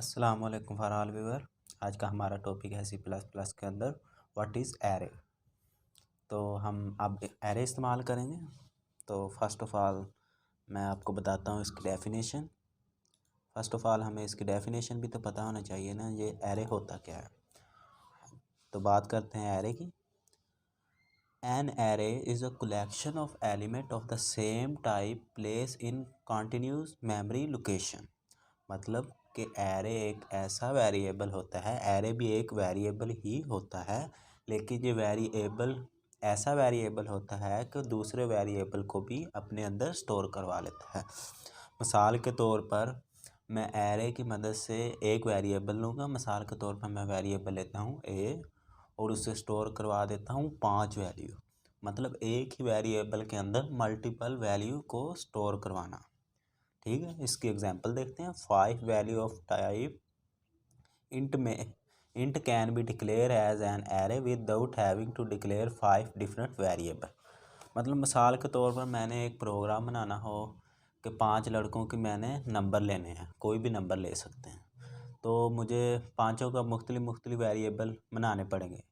अस्सलाम वालेकुम for all viewer. आज का हमारा टॉपिक है C++ के अंदर व्हाट इज़ एरे। तो हम अब एरे इस्तेमाल करेंगे। तो फर्स्ट ऑफ़ ऑल मैं आपको बताता हूँ इसकी डेफिनेशन। फर्स्ट ऑफ़ ऑल हमें इसकी डेफिनेशन भी तो पता होना चाहिए ना, ये एरे होता क्या है। तो बात करते हैं एरे की। An array is a collection of element of the same type place in continuous memory location. मतलब कि एरे एक ऐसा वेरिएबल होता है, एरे भी एक वेरिएबल ही होता है, लेकिन ये वेरिएबल ऐसा वेरिएबल होता है कि दूसरे वेरिएबल को भी अपने अंदर स्टोर करवा लेता है। मिसाल के तौर पर मैं एरे की मदद से एक वेरिएबल लूँगा। मिसाल के तौर पर मैं वेरिएबल लेता हूँ ए और उससे स्टोर करवा देता हूँ 5 वैल्यू। मतलब एक ही वेरिएबल के अंदर मल्टीपल वैल्यू को स्टोर करवाना। ठीक है, इसकी एग्जांपल देखते हैं। 5 value of type int can be declared as an array without having to declare 5 different variable. मतलब मिसाल के तौर पर मैंने एक प्रोग्राम बनाना हो कि 5 लड़कों के मैंने नंबर लेने हैं, कोई भी नंबर ले सकते हैं, तो मुझे पाँचों का मुख्तलिफ वेरिएबल बनाने पड़ेंगे।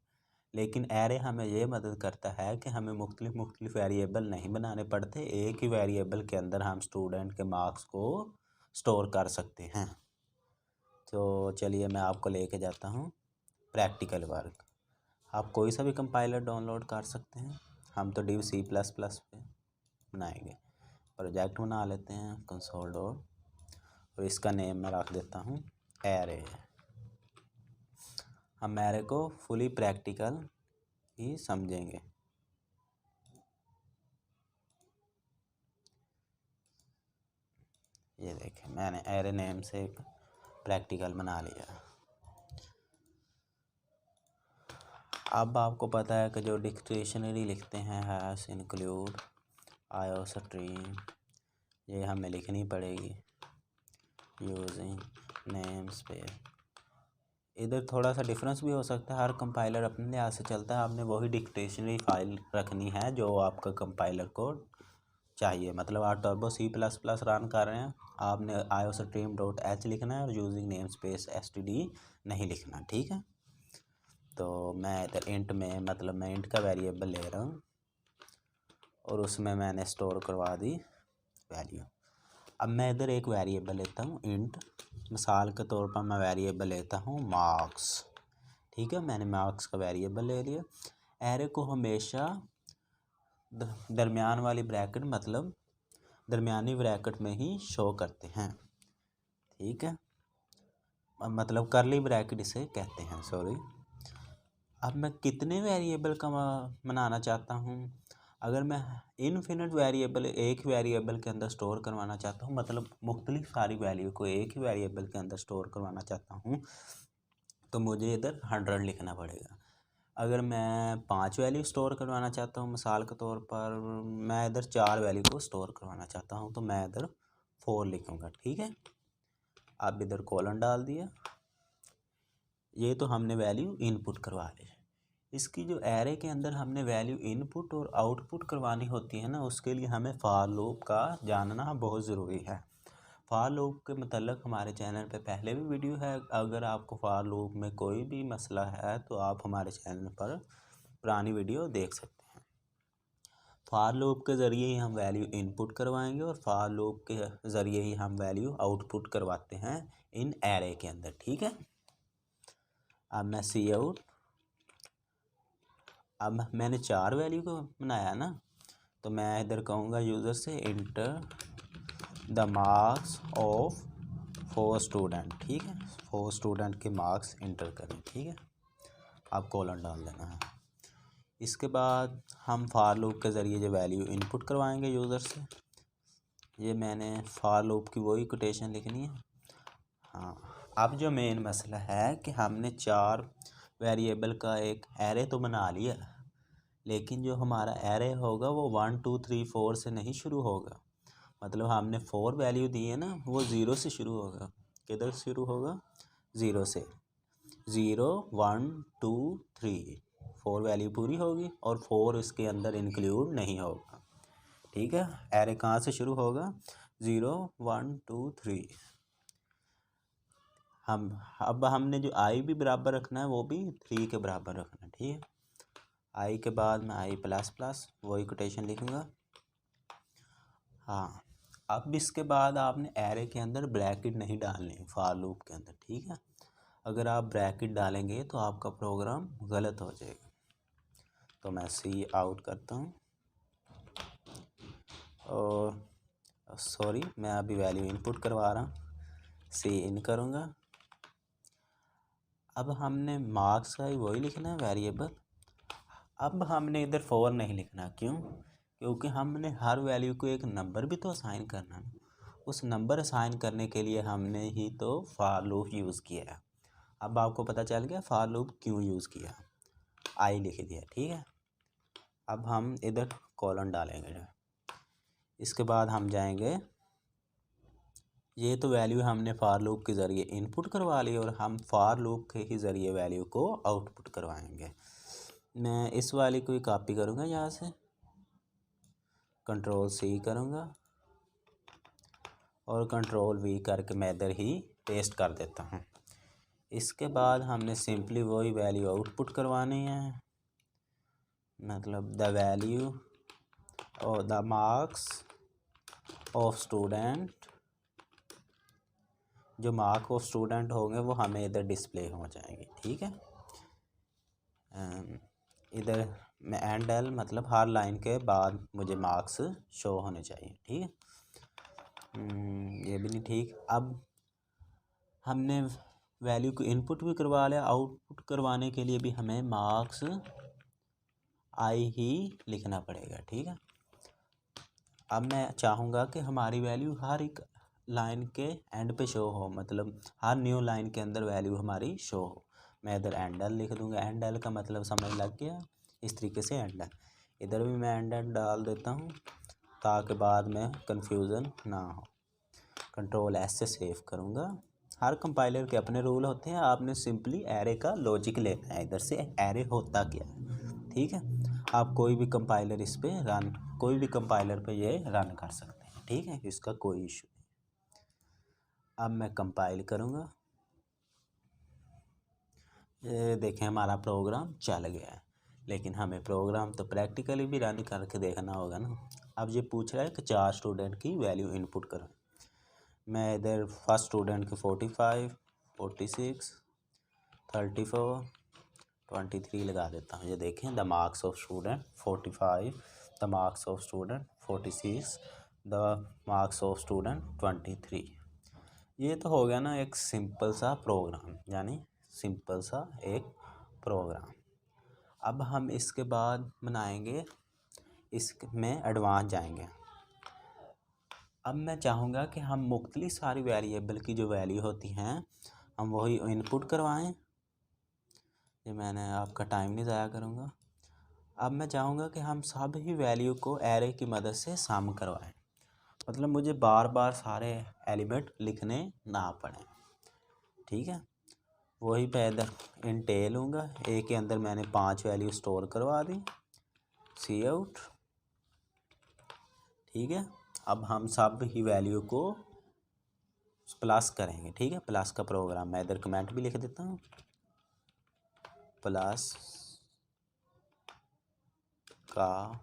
लेकिन एरे हमें ये मदद करता है कि हमें मुख्तलिफ वेरिएबल नहीं बनाने पड़ते, एक ही वेरिएबल के अंदर हम स्टूडेंट के मार्क्स को स्टोर कर सकते हैं। तो चलिए मैं आपको लेके जाता हूँ प्रैक्टिकल वर्क। आप कोई सा भी कंपाइलर डाउनलोड कर सकते हैं। हम तो div C++ पे बनाएंगे। प्रोजेक्ट बना लेते हैं कंसोल डॉट, और इसका नेम मैं रख देता हूँ एरे। हम एरे को फुली प्रैक्टिकल ही समझेंगे। ये देखें, मैंने एरे नेम से एक प्रैक्टिकल बना लिया। अब आपको पता है कि जो डिक्शनरी लिखते हैं हैश इंक्लूड आयोस्ट्रीम, ये हमें लिखनी पड़ेगी यूजिंग नेम स्पेस। इधर थोड़ा सा डिफरेंस भी हो सकता है, हर कंपाइलर अपने लिहाज से चलता है। आपने वही डिक्शनरी फाइल रखनी है जो आपका कंपाइलर को चाहिए। मतलब आप टर्बो C++ रन कर रहे हैं, आपने iostream.h लिखना है और यूजिंग नेम स्पेस std नहीं लिखना। ठीक है, तो मैं इधर इंट में, मतलब मैं इंट का वेरिएबल ले रहा हूँ और उसमें मैंने स्टोर करवा दी वैल्यू। अब मैं इधर एक वेरिएबल लेता हूँ इंट। मिसाल के तौर पर मैं वेरिएबल लेता हूँ मार्क्स। ठीक है, मैंने मार्क्स का वेरिएबल ले लिया। एरे को हमेशा दरमियान वाली ब्रैकेट, मतलब दरमियानी ब्रैकेट में ही शो करते हैं। ठीक है, मतलब करली ब्रैकेट इसे कहते हैं, सॉरी। अब मैं कितने वेरिएबल का बनाना चाहता हूँ। अगर मैं इनफिनिट वेरिएबल एक वेरिएबल के अंदर स्टोर करवाना चाहता हूँ, मतलब मुख्तलिफ सारी वैल्यू को एक ही वेरिएबल के अंदर स्टोर करवाना चाहता हूँ, तो मुझे इधर 100 लिखना पड़ेगा। अगर मैं 5 वैल्यू स्टोर करवाना चाहता हूँ, मिसाल के तौर पर मैं इधर 4 वैल्यू को स्टोर करवाना चाहता हूँ, तो मैं इधर 4 लिखूँगा। ठीक है, अब इधर कॉलन डाल दिया। ये तो हमने वैल्यू इनपुट करवा ली। इसकी जो एरे के अंदर हमने वैल्यू इनपुट और आउटपुट करवानी होती है ना, उसके लिए हमें फॉर लूप का जानना बहुत ज़रूरी है। फॉर लूप के मतलब हमारे चैनल पे पहले भी वीडियो है। अगर आपको फॉर लूप में कोई भी मसला है तो आप हमारे चैनल पर पुरानी वीडियो देख सकते हैं। फॉर लूप के ज़रिए ही हम वैल्यू इनपुट करवाएंगे और फॉर लूप के ज़रिए ही हम वैल्यू आउटपुट करवाते हैं इन एरे के अंदर। ठीक है, अब मैं सी आउट, अब मैंने 4 वैल्यू को बनाया ना, तो मैं इधर कहूँगा यूज़र से enter the marks of 4 student. ठीक है, 4 स्टूडेंट के मार्क्स इंटर करें। ठीक है, आप कॉलन डाल देना है। इसके बाद हम फॉर लूप के ज़रिए जो वैल्यू इनपुट करवाएंगे यूज़र से, ये मैंने फॉर लूप की वही कोटेशन लिखनी है। हाँ, अब जो मेन मसला है कि हमने 4 वेरिएबल का एक एरे तो बना लिया, लेकिन जो हमारा एरे होगा वो 1 2 3 4 से नहीं शुरू होगा। मतलब हमने 4 वैल्यू दी है ना, वो 0 से शुरू होगा। किधर शुरू होगा? 0 से। 0 1 2 3 4 वैल्यू पूरी होगी और 4 इसके अंदर इंक्लूड नहीं होगा। ठीक है, एरे कहाँ से शुरू होगा? 0 1 2 3। हम अब हमने जो आई भी बराबर रखना है वो भी 3 के बराबर रखना है, ठीक है। आई के बाद मैं आई प्लस प्लस वही कोटेशन लिखूँगा। हाँ, अब इसके बाद आपने एरे के अंदर ब्रैकेट नहीं डालने फॉर लूप के अंदर, ठीक है। अगर आप ब्रैकेट डालेंगे तो आपका प्रोग्राम गलत हो जाएगा। तो मैं सी आउट करता हूँ और सॉरी मैं अभी वैल्यू इनपुट करवा रहा हूँ, सी इन करूँगा। अब हमने मार्क्स का ही वही लिखना है वेरिएबल। अब हमने इधर 4 नहीं लिखना, क्यों? क्योंकि हमने हर वैल्यू को एक नंबर भी तो असाइन करना है। उस नंबर असाइन करने के लिए हमने ही तो फॉर लूप यूज़ किया है। अब आपको पता चल गया फॉर लूप क्यों यूज़ किया, आई लिख दिया, ठीक है। अब हम इधर कॉलन डालेंगे। इसके बाद हम जाएंगे, ये तो वैल्यू हमने फॉर लूप के ज़रिए इनपुट करवा ली और हम फॉर लूप के ही ज़रिए वैल्यू को आउटपुट करवाएंगे। मैं इस वाली को ही कॉपी करूँगा, यहाँ से कंट्रोल सी करूँगा और कंट्रोल वी करके मैं इधर ही पेस्ट कर देता हूँ। इसके बाद हमने सिंपली वही वैल्यू आउटपुट करवानी है, मतलब द वैल्यू और द मार्क्स ऑफ स्टूडेंट, जो मार्क ऑफ स्टूडेंट होंगे वो हमें इधर डिस्प्ले हो जाएंगे, ठीक है। इधर मैं एंड एल मतलब हर लाइन के बाद मुझे मार्क्स शो होने चाहिए, ठीक है। ये भी नहीं ठीक। अब हमने वैल्यू को इनपुट भी करवा लिया, आउटपुट करवाने के लिए भी हमें मार्क्स आई ही लिखना पड़ेगा, ठीक है। अब मैं चाहूँगा कि हमारी वैल्यू हर एक लाइन के एंड पे शो हो, मतलब हर न्यू लाइन के अंदर वैल्यू हमारी शो हो। मैं इधर एंड एल लिख दूँगा, एंड एल का मतलब समझ लग गया, इस तरीके से एंड एल। इधर भी मैं एंड एल डाल देता हूँ ताकि बाद में कंफ्यूजन ना हो। कंट्रोल एस से सेव करूँगा। हर कंपाइलर के अपने रूल होते हैं, आपने सिंपली एरे का लॉजिक लेना है, इधर से एरे होता क्या है, ठीक है। आप कोई भी कंपाइलर इस पे रन, कोई भी कंपाइलर पे ये रन कर सकते हैं, ठीक है, इसका कोई इशू नहीं। अब मैं कंपाइल करूँगा, ये देखें हमारा प्रोग्राम चल गया है। लेकिन हमें प्रोग्राम तो प्रैक्टिकली भी रन करके देखना होगा ना। अब ये पूछ रहा है कि 4 स्टूडेंट की वैल्यू इनपुट करें। मैं इधर फर्स्ट स्टूडेंट के 45, 46, 34, 23 लगा देता हूँ। ये देखें the marks of student 45, the marks of student 46, the marks of student 23। ये तो हो गया ना एक सिंपल सा प्रोग्राम, यानी सिंपल सा एक प्रोग्राम। अब हम इसके बाद बनाएंगे, इसमें एडवांस जाएंगे। अब मैं चाहूँगा कि हम मुख्तलिफ सारी वेरिएबल की जो वैल्यू होती हैं हम वही इनपुट करवाएं। ये मैंने आपका टाइम नहीं ज़ाया करूँगा। अब मैं चाहूँगा कि हम सब ही वैल्यू को एरे की मदद से सम करवाएं, मतलब मुझे बार बार सारे एलिमेंट लिखने ना पड़े, ठीक है। वही पे इधर इंटे लूँगा, ए के अंदर मैंने 5 वैल्यू स्टोर करवा दी, सी आउट, ठीक है। अब हम सब ही वैल्यू को प्लस करेंगे, ठीक है। प्लस का प्रोग्राम मैं इधर कमेंट भी लिख देता हूँ, प्लस का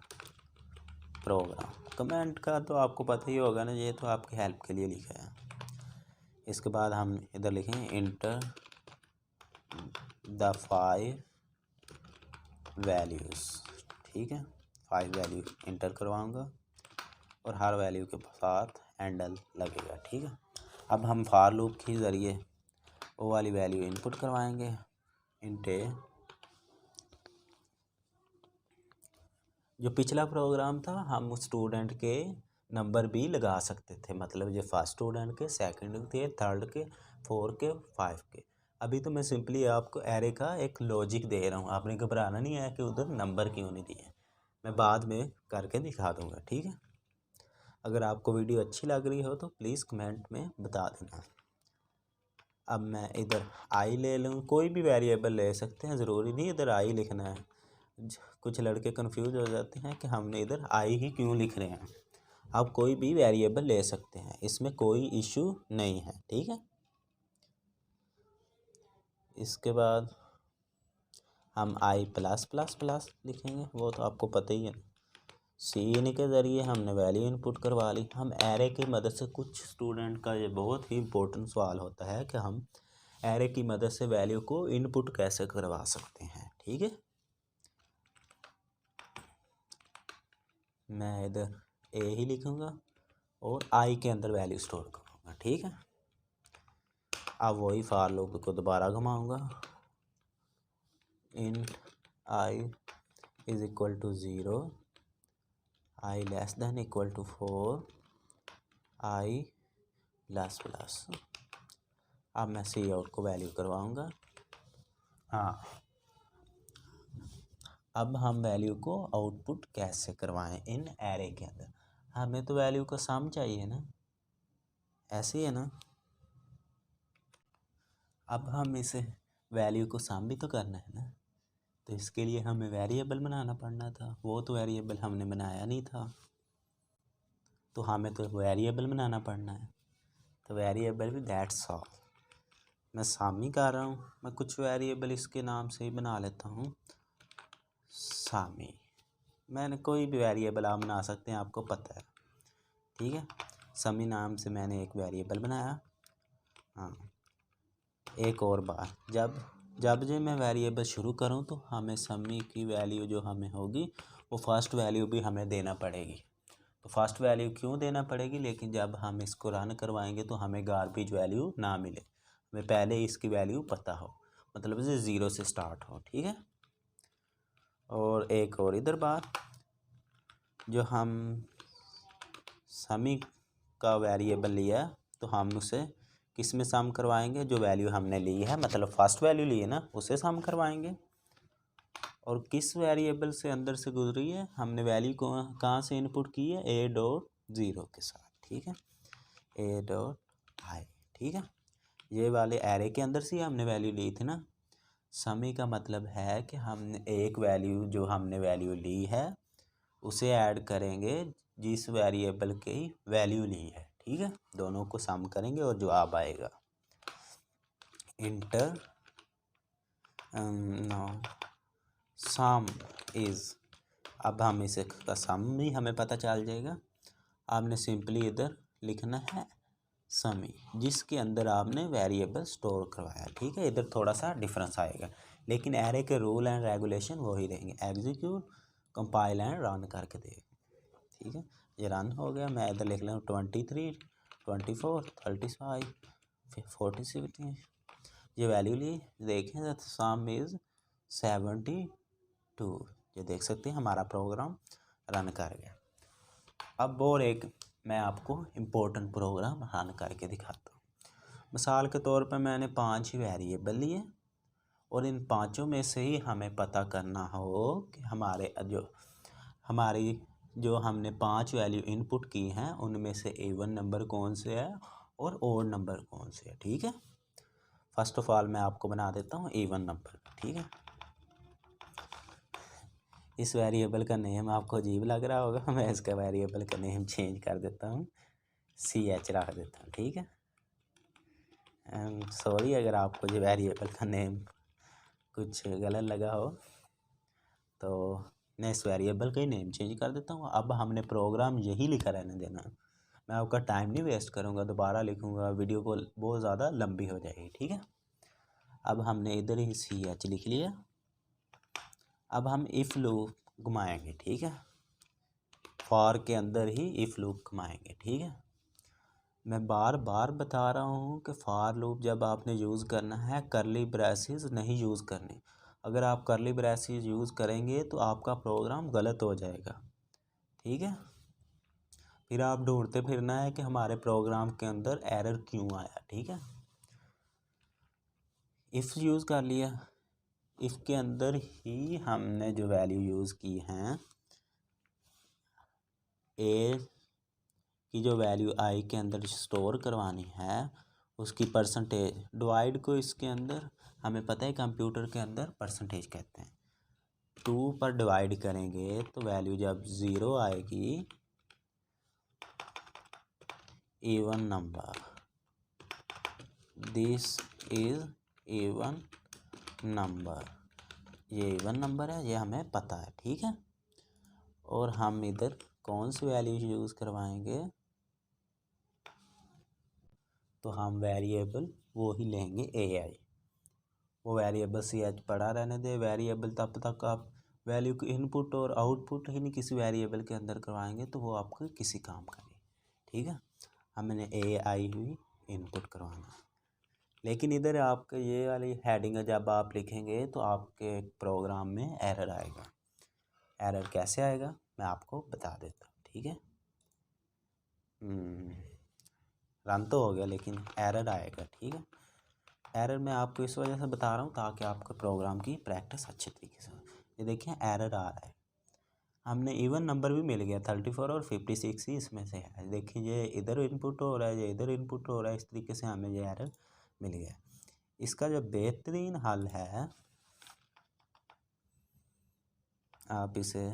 प्रोग्राम। कमेंट का तो आपको पता ही होगा ना, ये तो आपकी हेल्प के लिए लिखा है। इसके बाद हम इधर लिखेंगे इंटर द 5 वैल्यूज़, ठीक है। 5 वैल्यू इंटर करवाऊँगा और हर वैल्यू के साथ हैंडल लगेगा, ठीक है। अब हम फॉर लूप के ज़रिए वो वाली वैल्यू इनपुट करवाएंगे, इंटे। जो पिछला प्रोग्राम था हम उस स्टूडेंट के नंबर भी लगा सकते थे, मतलब ये फर्स्ट स्टूडेंट के, सेकंड के, थर्ड के, 4 के, 5 के। अभी तो मैं सिंपली आपको एरे का एक लॉजिक दे रहा हूँ, आपने घबराना नहीं है कि उधर नंबर क्यों नहीं दिए, मैं बाद में करके दिखा दूँगा, ठीक है। अगर आपको वीडियो अच्छी लग रही हो तो प्लीज़ कमेंट में बता देना। अब मैं इधर आई ले लूँ, कोई भी वेरिएबल ले सकते हैं, ज़रूरी नहीं इधर आई लिखना है। कुछ लड़के कंफ्यूज हो जाते हैं कि हमने इधर आई ही क्यों लिख रहे हैं। आप कोई भी वेरिएबल ले सकते हैं, इसमें कोई इशू नहीं है, ठीक है। इसके बाद हम आई प्लस प्लस प्लस लिखेंगे, वो तो आपको पता ही है। सीन के ज़रिए हमने वैल्यू इनपुट करवा ली। हम एरे की मदद से, कुछ स्टूडेंट का ये बहुत ही इम्पोर्टेंट सवाल होता है कि हम एरे की मदद से वैल्यू को इनपुट कैसे करवा सकते हैं। ठीक है, मैं इधर ए ही लिखूँगा और आई के अंदर वैल्यू स्टोर करूँगा। ठीक है, अब वही फॉर लूप को दोबारा घुमाऊँगा। In i is equal to 0, i less than equal to 4, i plus plus. अब मैं सी आउट को वैल्यू करवाऊँगा। हाँ, अब हम वैल्यू को आउटपुट कैसे करवाएं इन एरे के अंदर। हमें तो वैल्यू का सम चाहिए ना, ऐसे ही है ना। अब हम इसे वैल्यू को सम भी तो करना है ना, तो इसके लिए हमें वेरिएबल बनाना पड़ना था। वो तो वेरिएबल हमने बनाया नहीं था, तो हमें तो वेरिएबल बनाना पड़ना है। तो वेरिएबल भी दैट्स ऑल, मैं सम ही कर रहा हूँ। मैं कुछ वेरिएबल इसके नाम से ही बना लेता हूँ, सामी। मैंने कोई भी वेरिएबल आप बना सकते हैं, आपको पता है। ठीक है, समी नाम से मैंने एक वेरिएबल बनाया। हाँ, एक और बार जब जब मैं वेरिएबल शुरू करूँ तो हमें समी की वैल्यू जो हमें होगी वो फर्स्ट वैल्यू भी हमें देना पड़ेगी। तो फर्स्ट वैल्यू क्यों देना पड़ेगी, लेकिन जब हम इसको रन करवाएंगे तो हमें गार्बेज वैल्यू ना मिले, हमें पहले इसकी वैल्यू पता हो, मतलब इसे 0 से स्टार्ट हो। ठीक है, और एक और इधर बात, जो हम समी का वेरिएबल लिया तो हम उसे किस में सम करवाएंगे, जो वैल्यू हमने ली है, मतलब फर्स्ट वैल्यू ली है ना, उसे सम करवाएंगे। और किस वेरिएबल से अंदर से गुजरी है, हमने वैल्यू को कहाँ से इनपुट की है, ए डॉट 0 के साथ। ठीक है, ए डॉट आई। ठीक है, ये वाले एरे के अंदर से हमने वैल्यू ली थी ना। समी का मतलब है कि हमने एक वैल्यू, जो हमने वैल्यू ली है उसे ऐड करेंगे जिस वेरिएबल की वैल्यू ली है। ठीक है, दोनों को सम करेंगे और जवाब आएगा। इंटर नो सम इज़, अब हम इसे का सम भी हमें पता चल जाएगा। आपने सिंपली इधर लिखना है समी, जिसके अंदर आपने वेरिएबल स्टोर करवाया। ठीक है, इधर थोड़ा सा डिफरेंस आएगा, लेकिन एरे के रूल एंड रेगुलेशन वही रहेंगे। एग्जीक्यूट, कंपाइल एंड रन करके देख। ठीक है, ये रन हो गया। मैं इधर लिख लूँ 23, 24, 35, 46, ये वैल्यू ली। देखें सम इज़ 72, ये देख सकते हैं हमारा प्रोग्राम रन कर गया। अब और एक मैं आपको इम्पोर्टेंट प्रोग्राम रन करके दिखाता हूँ। मिसाल के तौर पर मैंने 5 ही वेरिएबल लिए और इन पाँचों में से ही हमें पता करना हो कि हमारी जो हमने 5 वैल्यू इनपुट की हैं उनमें से इवन नंबर कौन से है और ओड नंबर कौन से है। ठीक है, फर्स्ट ऑफ ऑल मैं आपको बना देता हूँ इवन नंबर। ठीक है, इस वेरिएबल का नेम आपको अजीब लग रहा होगा, मैं इसका वेरिएबल का नेम चेंज कर देता हूँ, CH रख देता हूँ। ठीक है, सॉरी अगर आपको ये वेरिएबल का नेम कुछ गलत लगा हो, तो मैं इस वेरिएबल का ही नेम चेंज कर देता हूँ। अब हमने प्रोग्राम यही लिखा रहने देना, मैं आपका टाइम नहीं वेस्ट करूँगा, दोबारा लिखूँगा, वीडियो को बहुत ज़्यादा लंबी हो जाएगी। ठीक है, अब हमने इधर ही CH लिख लिया। अब हम इफ़ लूप घुमाएंगे। ठीक है, फॉर के अंदर ही इफ़ लूप घुमाएंगे। ठीक है, मैं बार बार बता रहा हूँ कि फॉर लूप जब आपने यूज़ करना है करली ब्रेसेस नहीं यूज़ करनी। अगर आप करली ब्रेसेस यूज़ करेंगे तो आपका प्रोग्राम गलत हो जाएगा। ठीक है, फिर आप ढूंढते फिरना है कि हमारे प्रोग्राम के अंदर एरर क्यों आया। ठीक है, इफ़ यूज़ कर लिया, इफ़ के अंदर ही हमने जो वैल्यू यूज़ की हैं, ए की जो वैल्यू आई के अंदर स्टोर करवानी है उसकी परसेंटेज, डिवाइड को इसके अंदर हमें पता है कंप्यूटर के अंदर परसेंटेज कहते हैं। 2 पर डिवाइड करेंगे तो वैल्यू जब 0 आएगी, even number, this is even number, ये इवन नंबर है, ये हमें पता है, ठीक है। और हम इधर कौन सी वैल्यू यूज़ करवाएंगे, तो हम वेरिएबल वो ही लेंगे AI। वो वेरिएबल CH पड़ा रहने दे, वेरिएबल तब तक आप वैल्यू को इनपुट और आउटपुट ही नहीं किसी वेरिएबल के अंदर करवाएंगे तो वो आपको किसी काम का नहीं, ठीक है। हमने AI ही इनपुट करवाना है। लेकिन इधर आपके ये वाली हेडिंग जब आप लिखेंगे तो आपके प्रोग्राम में एरर आएगा। एरर कैसे आएगा मैं आपको बता देता हूँ, ठीक है। रन तो हो गया लेकिन एरर आएगा, ठीक है। एरर मैं आपको इस वजह से बता रहा हूँ ताकि आपके प्रोग्राम की प्रैक्टिस अच्छे तरीके से हो। ये देखिए एरर आ रहा है, हमने इवन नंबर भी मिल गया 34 और 56 ही इसमें से है। देखिए ये इधर इनपुट हो रहा है, ये इधर इनपुट हो रहा है, इस तरीके से हमें ये एरर मिल गया। इसका जो बेहतरीन हल है, आप इसे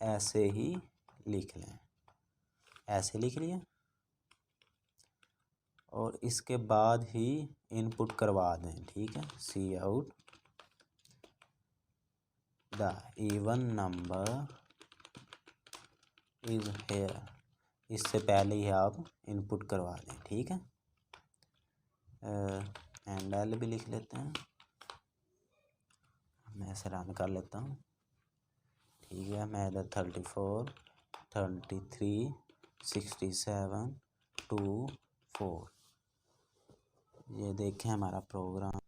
ऐसे ही लिख लें, ऐसे लिख लिए और इसके बाद ही इनपुट करवा दें, ठीक है। See out the even number is here, इससे पहले ही आप इनपुट करवा दें, ठीक है। एंड एल भी लिख लेते हैं, मैं ऐसे रन कर लेता हूँ, ठीक है। मैं इधर 34 33 67 2 4, ये देखें हमारा प्रोग्राम,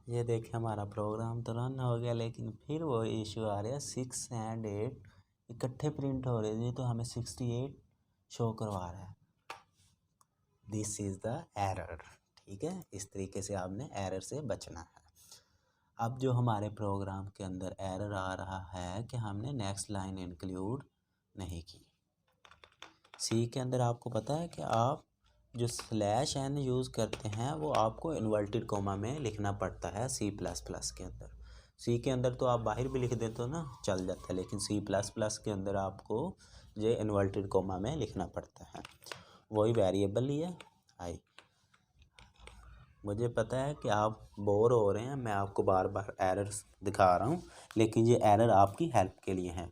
ये देखें हमारा प्रोग्राम तो रन हो गया। लेकिन फिर वो इशू आ रहा है 6 और 8 इकट्ठे प्रिंट हो रहे थे तो हमें 68 शो करवा रहा है। दिस इज़ द एरर, ठीक है। इस तरीके से आपने एरर से बचना है। अब जो हमारे प्रोग्राम के अंदर एरर आ रहा है कि हमने नेक्स्ट लाइन इंक्लूड नहीं की। सी के अंदर आपको पता है कि आप जो /n यूज़ करते हैं वो आपको इन्वर्टेड कोमा में लिखना पड़ता है C++ के अंदर। सी के अंदर तो आप बाहर भी लिख देते हो ना, चल जाता है, लेकिन C++ के अंदर आपको ये इन्वर्टेड कोमा में लिखना पड़ता है। वही वेरिएबल लिया आई। मुझे पता है कि आप बोर हो रहे हैं, मैं आपको बार बार एरर्स दिखा रहा हूँ, लेकिन ये एरर आपकी हेल्प के लिए हैं।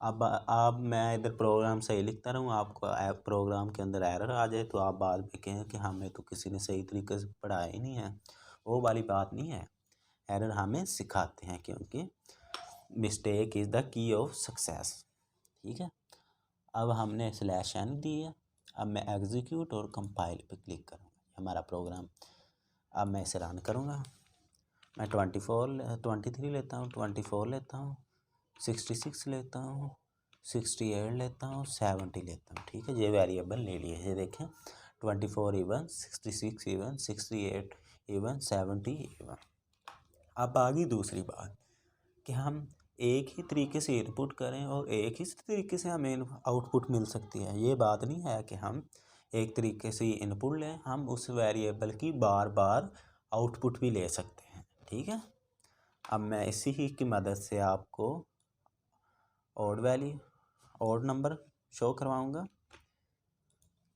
अब मैं इधर प्रोग्राम सही लिखता रहूँ, आपको प्रोग्राम के अंदर एरर आ जाए तो आप बाद में कहें कि हमें तो किसी ने सही तरीके से पढ़ाया ही नहीं है। वो वाली बात नहीं है, एरर हमें सिखाते हैं, क्योंकि mistake is the key of success, ठीक है। अब हमने /n दी है, अब मैं एग्जीक्यूट और कंपाइल पे क्लिक करूँगा, हमारा प्रोग्राम। अब मैं इसे रन करूँगा, मैं 23 लेता हूँ, 24 लेता हूँ, 66 लेता हूँ, 68 लेता हूँ, 70 लेता हूँ, ठीक है। ये वेरिएबल ले लिए, ये देखें 24 इवन, 66 इवन, 68 इवन, 70 इवन। अब आ गई दूसरी बात कि हम एक ही तरीके से इनपुट करें और एक ही तरीके से हमें आउटपुट मिल सकती है। ये बात नहीं है कि हम एक तरीके से इनपुट लें, हम उस वेरिएबल की बार बार आउटपुट भी ले सकते हैं, ठीक है। अब मैं इसी ही की मदद से आपको ऑड नंबर शो करवाऊंगा,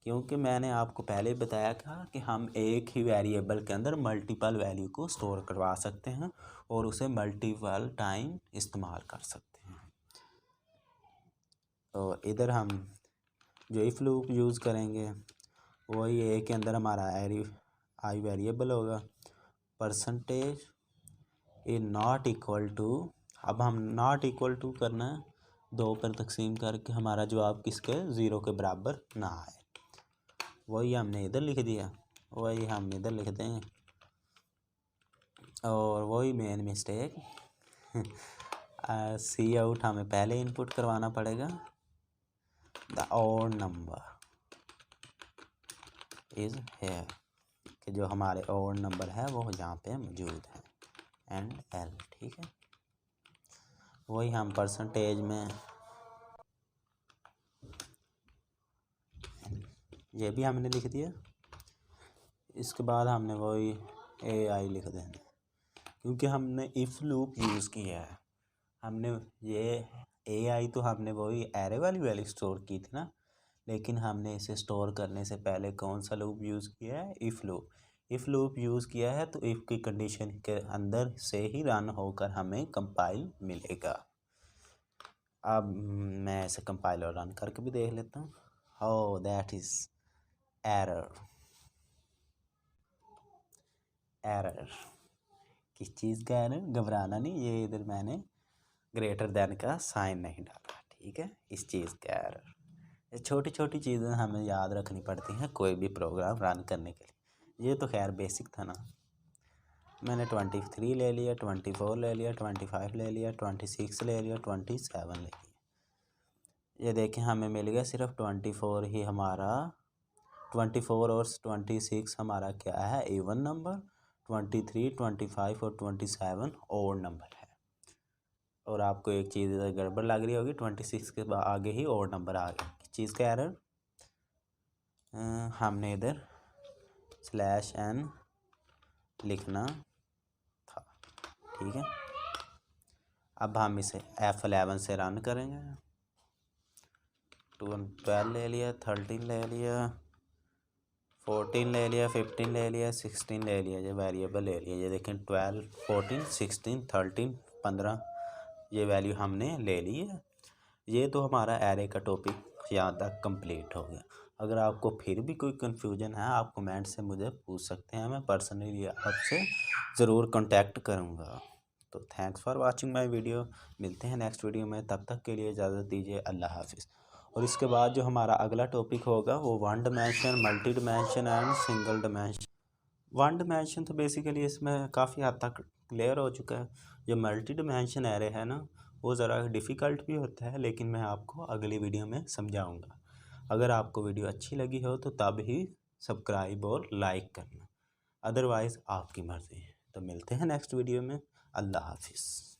क्योंकि मैंने आपको पहले बताया था कि हम एक ही वेरिएबल के अंदर मल्टीपल वैल्यू को स्टोर करवा सकते हैं और उसे मल्टीपल टाइम इस्तेमाल कर सकते हैं। और इधर हम जो इफ लूप यूज़ करेंगे वही ए के अंदर हमारा आई वेरिएबल होगा, percentage A not equal to, अब हम नॉट इक्वल टू करना है 2 पर तकसीम करके हमारा जवाब किसके 0 के बराबर ना आए, वही हमने इधर लिख दिया, वही हम इधर लिख देंगे। और वही मेन मिस्टेक सी आउट हमें पहले इनपुट करवाना पड़ेगा, the odd number is here, कि जो हमारे ऑड नंबर है वो यहाँ पे मौजूद है, एंड एल, ठीक है। वही हम परसेंटेज में ये भी हमने लिख दिया। इसके बाद हमने वही AI लिख देना, क्योंकि हमने इफ़ लूप यूज़ किया है। हमने ये AI तो हमने वही एरे वाली वैल्यू स्टोर की थी ना, लेकिन हमने इसे स्टोर करने से पहले कौन सा लूप यूज़ किया है, if loop. If loop use किया है तो इफ़ की कंडीशन के अंदर से ही रन होकर हमें कंपाइल मिलेगा। अब मैं ऐसे कंपाइल और रन करके भी देख लेता हूँ। हो दैट इज़ एरर। एरर किस चीज़ का एरर? घबराना नहीं, ये इधर मैंने ग्रेटर देन का साइन नहीं डाला, ठीक है, इस चीज़ का एरर। ये छोटी छोटी चीज़ें हमें याद रखनी पड़ती हैं कोई भी प्रोग्राम रन करने के लिए। ये तो खैर बेसिक था ना। मैंने 23 ले लिया, 24 ले लिया, 25 ले लिया, 26 ले लिया, 27 ले लिया। ये देखें हमें मिल गया सिर्फ 24 ही हमारा, 24 और 26 हमारा क्या है? Even number. 23, 25 और 27 ओड नंबर है। और आपको एक चीज़ गड़बड़ लग रही होगी, 26 के आगे ही ओड नंबर आ गया। किस चीज़ का एरर? हमने इधर /n लिखना था, ठीक है। अब हम इसे F11 से रन करेंगे। 12 ले लिया, 13 ले लिया, 14 ले लिया, 15 ले लिया, 16 ले लिया, ये वेरिएबल ले लिया। ये देखें 12, 14, 16, 13, 15 ये वैल्यू हमने ले ली है। ये तो हमारा एरे का टॉपिक यहाँ तक कंप्लीट हो गया। अगर आपको फिर भी कोई कन्फ्यूजन है आप कमेंट से मुझे पूछ सकते हैं, मैं पर्सनली आपसे ज़रूर कांटेक्ट करूँगा। तो thanks for watching my video. मिलते हैं नेक्स्ट वीडियो में, तब तक के लिए इजाज़त दीजिए। अल्लाह हाफिज़। और इसके बाद जो हमारा अगला टॉपिक होगा वो 1 dimension, multi dimension and single dimension. 1 dimension तो बेसिकली इसमें काफ़ी हद तक क्लियर हो चुका है। जो मल्टी डिमेंशन एरे है ना, वो ज़रा डिफ़िकल्ट भी होता है, लेकिन मैं आपको अगली वीडियो में समझाऊंगा। अगर आपको वीडियो अच्छी लगी हो तो तब ही सब्सक्राइब और लाइक करना, अदरवाइज़ आपकी मर्ज़ी है। तो मिलते हैं नेक्स्ट वीडियो में। अल्लाह हाफिज़।